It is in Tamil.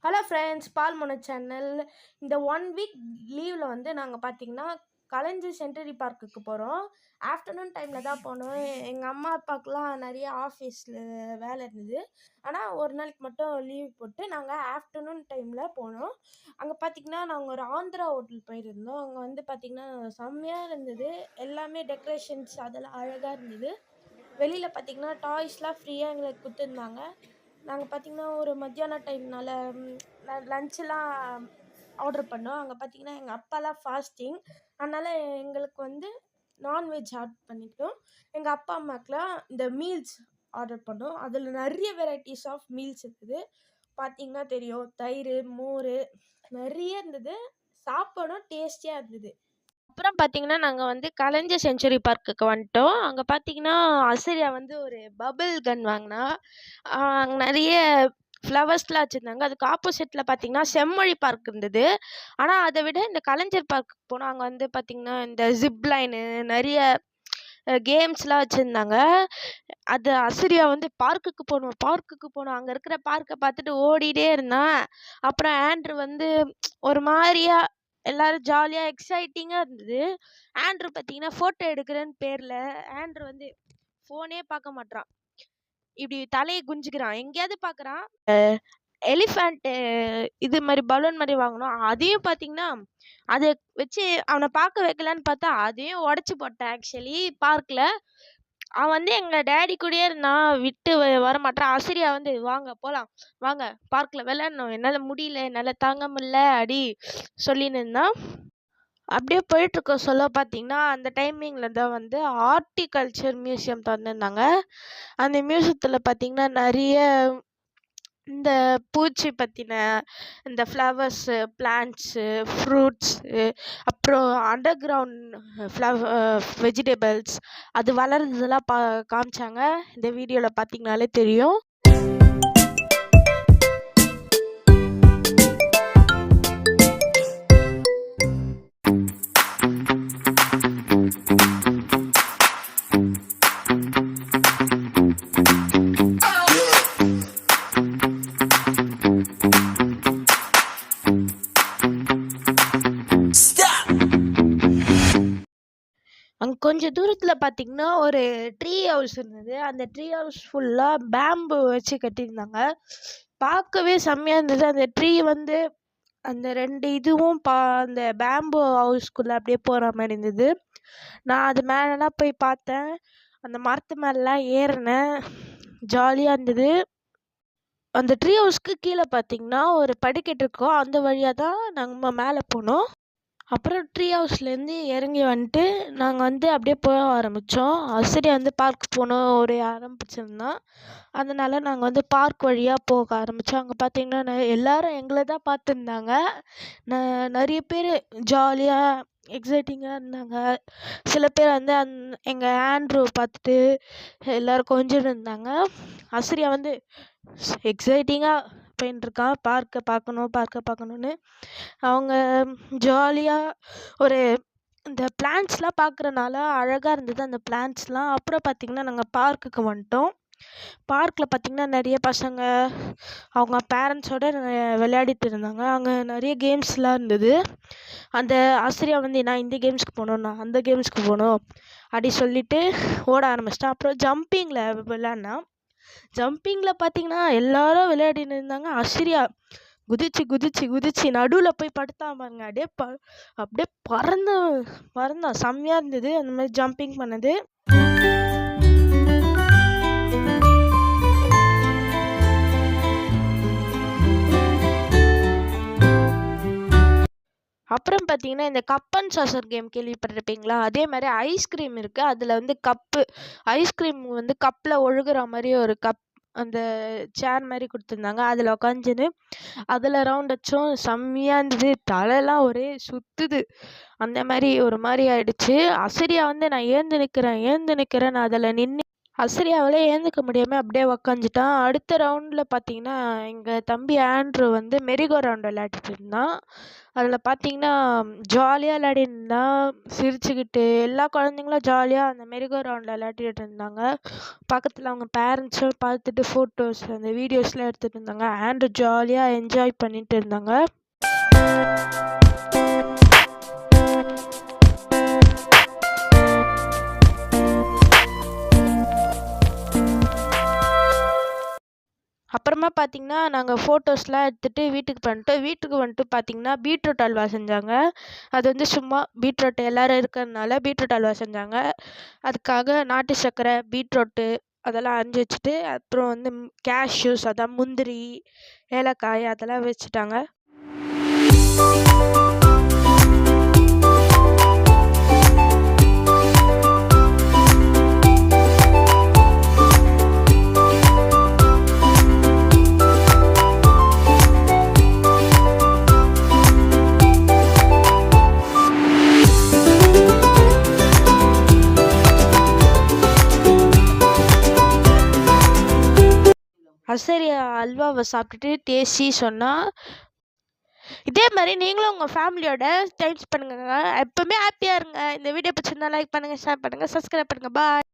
Hello friends, பால்முனை channel. இந்த 1 வீக் லீவில் வந்து நாங்கள் பார்த்தீங்கன்னா கலைஞர் சென்டரி பார்க்குக்கு போகிறோம். ஆஃப்டர்நூன் டைமில் தான் போனோம். எங்கள் அம்மா அப்பாவுக்குலாம் நிறைய ஆஃபீஸில் வேலை இருந்தது. ஆனால் ஒரு நாளைக்கு மட்டும் லீவ் போட்டு நாங்கள் ஆஃப்டர்நூன் டைமில் போனோம். அங்கே பார்த்திங்கன்னா நாங்கள் ஒரு ஆந்திரா ஹோட்டல் போயிருந்தோம். அங்கே வந்து பார்த்திங்கன்னா செம்மையாக இருந்தது. எல்லாமே டெக்கரேஷன்ஸ் அதெல்லாம் அழகாக இருந்தது. வெளியில் பார்த்திங்கன்னா டாய்ஸ்லாம் ஃப்ரீயாக எங்களுக்கு கொடுத்துருந்தாங்க. நாங்கள் பார்த்திங்கன்னா ஒரு மத்தியான டைம்னால லஞ்செலாம் ஆர்டர் பண்ணோம். அங்கே பார்த்திங்கன்னா எங்கள் அப்பாலாம் ஃபாஸ்டிங், அதனால் எங்களுக்கு வந்து நான்வெஜ் ஆர்டர் பண்ணிக்கிட்டோம். எங்கள் அப்பா அம்மாக்கெலாம் இந்த மீல்ஸ் ஆர்டர் பண்ணோம். அதில் நிறைய வெரைட்டிஸ் ஆஃப் மீல்ஸ் இருக்குது. பார்த்திங்கன்னா தெரியும், தயிர், மோர் நிறைய இருந்தது. சாப்பாடும் டேஸ்டியாக இருந்தது. அப்புறம் பார்த்தீங்கன்னா, நாங்கள் வந்து கலைஞர் சென்ச்சுரி பார்க்குக்கு வந்துட்டோம். அங்கே பார்த்தீங்கன்னா, ஆசிரியா வந்து ஒரு பபிள் கன் வாங்கினா. அங்கே நிறைய ஃப்ளவர்ஸ்லாம் வச்சுருந்தாங்க. அதுக்கு ஆப்போசிட்டில் பார்த்தீங்கன்னா, செம்மொழி பார்க் இருந்தது. ஆனால் அதை விட இந்த கலைஞர் பார்க்குக்கு போனோம். அங்கே வந்து பார்த்தீங்கன்னா, இந்த ஜிப் லைனு நிறைய கேம்ஸ்லாம் வச்சுருந்தாங்க. அது ஆசிரியா வந்து பார்க்குக்கு போகணும் அங்கே இருக்கிற பார்க்கை பார்த்துட்டு ஓடிட்டே இருந்தான். அப்புறம் ஆண்ட்ரு வந்து ஒரு மாதிரியா எல்லாரும் ஜாலியாக எக்ஸைட்டிங்காக இருந்தது. ஆண்ட்ரு பார்த்தீங்கன்னா ஃபோட்டோ எடுக்கிறேன்னு பேரில் ஆண்ட்ரு வந்து ஃபோனே பார்க்க மாட்றான். இப்படி தலையை குஞ்சுக்கிறான். எங்கேயாவது பார்க்குறான். எலிஃபேண்ட்டு இது மாதிரி பலூன் மாதிரி வாங்கினோம். அதையும் பார்த்தீங்கன்னா அதை வச்சு அவனை பார்க்க வைக்கலான்னு பார்த்தா அதையும் உடச்சி போட்டேன். ஆக்சுவலி பார்க்கில் அவன் வந்து எங்கள் டேடி கூடயே இருந்தான், விட்டு வரமாட்டான். ஆசிரியா வந்து வாங்க போகலாம், வாங்க பார்க்கில் விளையாடணும், என்னால் முடியல, என்னால் தாங்க முடியல அப்படி சொல்லின்னு இருந்தான். அப்படியே போயிட்டுருக்க சொல்ல பார்த்தீங்கன்னா அந்த டைமிங்கில் தான் வந்து ஹார்டிகல்ச்சர் மியூசியம் திறந்துருந்தாங்க. அந்த மியூசியத்தில் பார்த்தீங்கன்னா நிறைய இந்த பூச்சி பற்றின இந்த ஃப்ளவர்ஸு, பிளான்ட்ஸு, ஃப்ரூட்ஸு, அப்புறம் அண்டர் கிரவுண்ட் வெஜிடபிள்ஸ் அது வளர்றதெல்லாம் காமிச்சாங்க. இந்த வீடியோவில் பார்த்தீங்கனாலே தெரியும். அங்கே கொஞ்சம் தூரத்தில் பார்த்தீங்கன்னா ஒரு ட்ரீ ஹவுஸ் இருந்தது. அந்த ட்ரீ ஹவுஸ் ஃபுல்லாக பேம்பு வச்சு கட்டியிருந்தாங்க. பார்க்கவே செம்மையாக இருந்தது. அந்த ட்ரீ வந்து அந்த 2 இதுவும் அந்த பேம்பு ஹவுஸ்குள்ளே அப்படியே போகிற மாதிரி இருந்தது. நான் அது மேலெலாம் போய் பார்த்தேன். அந்த மரத்து மேலெலாம் ஏறினேன். ஜாலியாக இருந்தது. அந்த ட்ரீ ஹவுஸ்க்கு கீழே பார்த்தீங்கன்னா ஒரு படிக்கட்டு இருக்கும். அந்த வழியாக தான் நாங்கள் மேலே போனோம். அப்புறம் ட்ரீ ஹவுஸ்லேருந்து இறங்கி வந்துட்டு நாங்கள் வந்து அப்படியே போக ஆரம்பித்தோம். ஆசிரியா வந்து பார்க் போகணும் ஒரு ஆரம்பிச்சிருந்தான். அதனால நாங்கள் வந்து பார்க் வழியாக போக ஆரம்பித்தோம். அங்கே பார்த்தீங்கன்னா எல்லோரும் எங்களை தான் பார்த்துருந்தாங்க. நிறைய பேர் ஜாலியாக எக்ஸைட்டிங்காக இருந்தாங்க. சில பேர் வந்து எங்கள் ஆண்ட்ரூ பார்த்துட்டு எல்லோரும் கொஞ்சம் இருந்தாங்க. ஆசிரியா வந்து எக்ஸைட்டிங்காக போயின்ட்டுருக்கான், பார்க்கை பார்க்கணுன்னு. அவங்க ஜாலியாக ஒரு இந்த பிளான்ட்ஸ்லாம் பார்க்குறனால அழகாக இருந்தது அந்த பிளான்ட்ஸ்லாம். அப்புறம் பார்த்திங்கன்னா நாங்கள் பார்க்குக்கு வந்துட்டோம். பார்க்கில் பார்த்திங்கன்னா நிறைய பசங்க அவங்க பேரண்ட்ஸோடு விளையாடிட்டு இருந்தாங்க. அங்கே நிறைய கேம்ஸ்லாம் இருந்தது. அந்த ஆசிரியா வந்து நான் இந்த கேம்ஸ்க்கு போகணும், நான் அந்த கேம்ஸ்க்கு போகணும் அப்படி சொல்லிவிட்டு ஓட ஆரம்பிச்சிட்டான். அப்புறம் ஜம்பிங்கில் விளையாடினான். ஜம்பிங்கில் பார்த்தீங்கன்னா எல்லாரும் விளையாடின்னு இருந்தாங்க. ஆசிரியா குதிச்சு நடுவில் போய் படுத்தான் பாருங்க. அப்படியே பறந்தான். செம்மையாக இருந்தது அந்த மாதிரி ஜம்பிங் பண்ணது. அப்புறம் பார்த்தீங்கன்னா இந்த கப் அண்ட் சாசர் கேம் கேள்விப்பட்டிருப்பீங்களா? அதே மாதிரி ஐஸ்கிரீம் இருக்குது. அதில் வந்து ஐஸ்கிரீம் வந்து கப்பில் ஒழுகுற மாதிரி ஒரு அந்த சேர் மாதிரி கொடுத்துருந்தாங்க. அதில் உக்காந்துன்னு அதில் ரவுண்ட் அடித்தோம். செம்மையாக இருந்தது. தலையெல்லாம் ஒரே சுற்றுது. அந்த மாதிரி ஒரு மாதிரி ஆயிடுச்சு. ஆசிரியா வந்து நான் ஏந்து நிற்கிறேன் நான் அதில் நின்று அசரியாவால ஏந்துக்க முடியாம அப்படியே உக்காந்துட்டான். அடுத்த ரவுண்டில் பார்த்தீங்கன்னா, எங்கள் தம்பி ஆண்ட்ரூ வந்து மெரிகோ ரவுண்ட் விளையாடிட்டு இருந்தான். அதில் பார்த்தீங்கன்னா, ஜாலியாக விளையாடிட்டு இருந்தான். சிரிச்சுக்கிட்டு எல்லா குழந்தைங்களும் ஜாலியாக அந்த மெரிகோ ரவுண்டில் விளையாடிட்டு இருந்தாங்க. பக்கத்தில் அவங்க பேரண்ட்ஸும் பார்த்துட்டு ஃபோட்டோஸ் அந்த வீடியோஸ்லாம் எடுத்துகிட்டு இருந்தாங்க. ஆண்ட்ரூ ஜாலியாக என்ஜாய் பண்ணிட்டு இருந்தாங்க. அப்புறமா பார்த்தீங்கன்னா, நாங்கள் ஃபோட்டோஸ்லாம் எடுத்துகிட்டு வீட்டுக்கு வந்துட்டு பார்த்தீங்கன்னா, பீட்ரூட் அல்வா செஞ்சாங்க. அது வந்து சும்மா பீட்ரூட் எல்லோரும் இருக்கிறதுனால பீட்ரூட் அல்வா செஞ்சாங்க. அதுக்காக நாட்டு சர்க்கரை, பீட்ரூட்டு அதெல்லாம் அரிஞ்சு வச்சுட்டு, அப்புறம் வந்து கேஷ்யூஸ் அதான் முந்திரி, ஏலக்காய் அதெல்லாம் வச்சுட்டாங்க. அசரியா அல்வாவை சாப்பிட்டுட்டு டேஸ்டி சொன்னால், இதே மாதிரி நீங்களும் உங்கள் ஃபேமிலியோட டைம் ஸ்பெண்ட் பண்ணுங்க. எப்பவுமே ஹாப்பியாக இருங்க. இந்த வீடியோ பிடிச்சிருந்தா லைக் பண்ணுங்கள், ஷேர் பண்ணுங்கள், சப்ஸ்கிரைப் பண்ணுங்கள். பாய்.